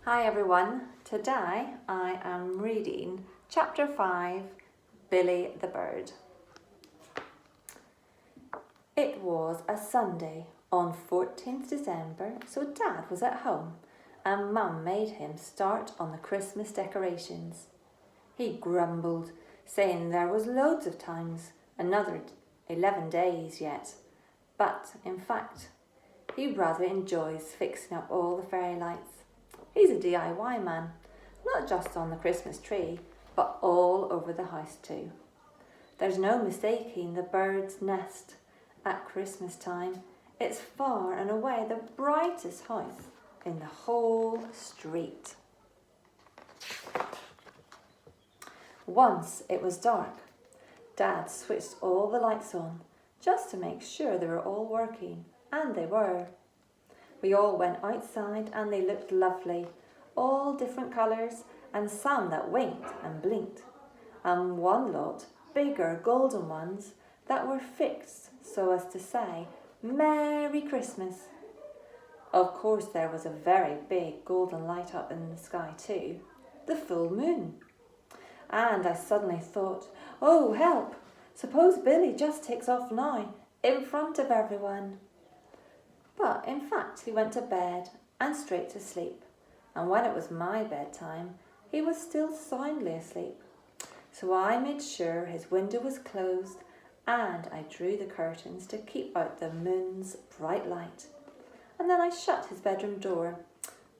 Hi everyone, today I am reading chapter 5, Billy the Bird. It was a Sunday on 14th December, so Dad was at home and Mum made him start on the Christmas decorations. He grumbled, saying there was loads of times, another 11 days yet, but in fact he rather enjoys fixing up all the fairy lights. He's a DIY man, not just on the Christmas tree, but all over the house too. There's no mistaking the bird's nest at Christmas time. It's far and away the brightest house in the whole street. Once it was dark. Dad switched all the lights on just to make sure they were all working, and they were. We all went outside and they looked lovely, all different colours and some that winked and blinked, and one lot, bigger golden ones, that were fixed so as to say, Merry Christmas. Of course there was a very big golden light up in the sky too, the full moon. And I suddenly thought, oh help, suppose Billy just takes off now, in front of everyone. But in fact he went to bed and straight to sleep, and when it was my bedtime he was still soundly asleep. So I made sure his window was closed and I drew the curtains to keep out the moon's bright light. And then I shut his bedroom door,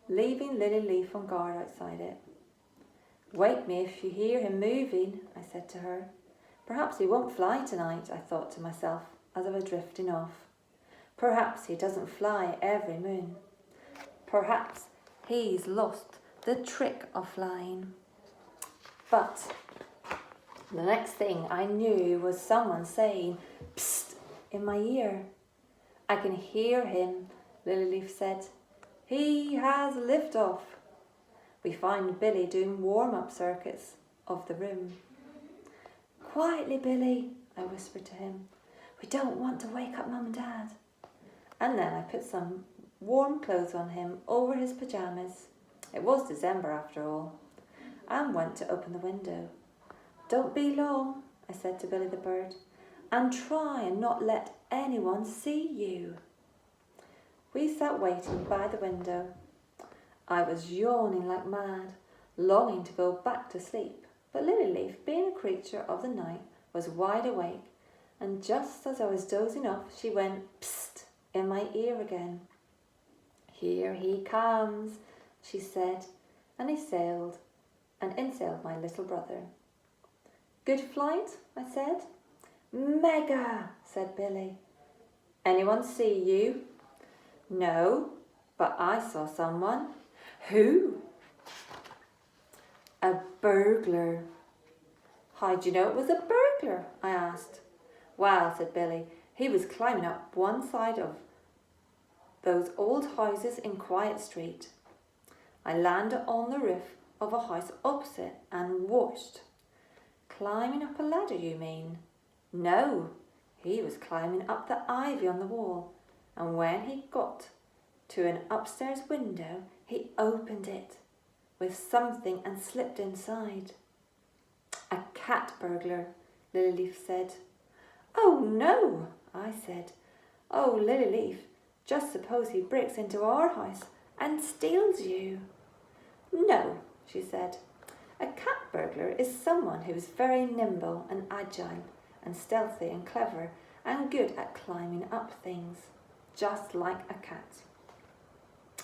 leaving Lily Leaf on guard outside it. Wake me if you hear him moving, I said to her. Perhaps he won't fly tonight, I thought to myself as I was drifting off. Perhaps he doesn't fly every moon. Perhaps he's lost the trick of flying. But the next thing I knew was someone saying, Psst, in my ear. I can hear him, Lilyleaf said. He has liftoff. We found Billy doing warm-up circuits of the room. Quietly, Billy, I whispered to him. We don't want to wake up Mum and Dad. And then I put some warm clothes on him over his pyjamas. It was December after all. And went to open the window. Don't be long, I said to Billy the Bird, and try and not let anyone see you. We sat waiting by the window. I was yawning like mad, longing to go back to sleep, but Lilyleaf, being a creature of the night, was wide awake, and just as I was dozing off, she went, Psst, in my ear again. Here he comes, she said, and he sailed, and in sailed my little brother. Good flight, I said. Mega, said Billy. Anyone see you? No, but I saw someone. Who? A burglar. How'd you know it was a burglar? I asked. Well, said Billy, he was climbing up one side of those old houses in Quiet Street. I landed on the roof of a house opposite and watched. Climbing up a ladder, you mean? No, he was climbing up the ivy on the wall, and when he got to an upstairs window, he opened it with something and slipped inside. A cat burglar, Lilyleaf said. Oh no, I said. Oh, Lilyleaf, just suppose he breaks into our house and steals you. No, she said. A cat burglar is someone who is very nimble and agile and stealthy and clever and good at climbing up things, just like a cat.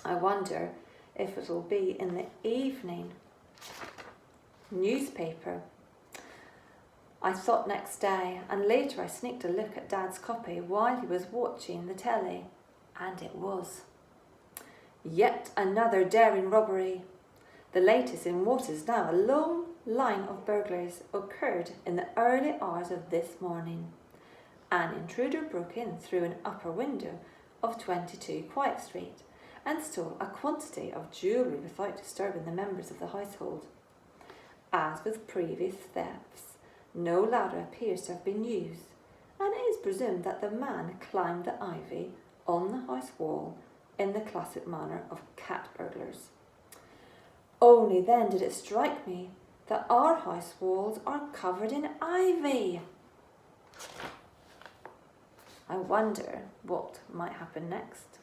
I wonder if it'll be in the evening newspaper. I thought next day, and later I sneaked a look at Dad's copy while he was watching the telly, and it was. Yet another daring robbery. The latest in what is now a long line of burglaries occurred in the early hours of this morning. An intruder broke in through an upper window of 22 Quiet Street and stole a quantity of jewellery without disturbing the members of the household. As with previous thefts, no ladder appears to have been used, and it is presumed that the man climbed the ivy on the house wall in the classic manner of cat burglars. Only then did it strike me that our house walls are covered in ivy. I wonder what might happen next.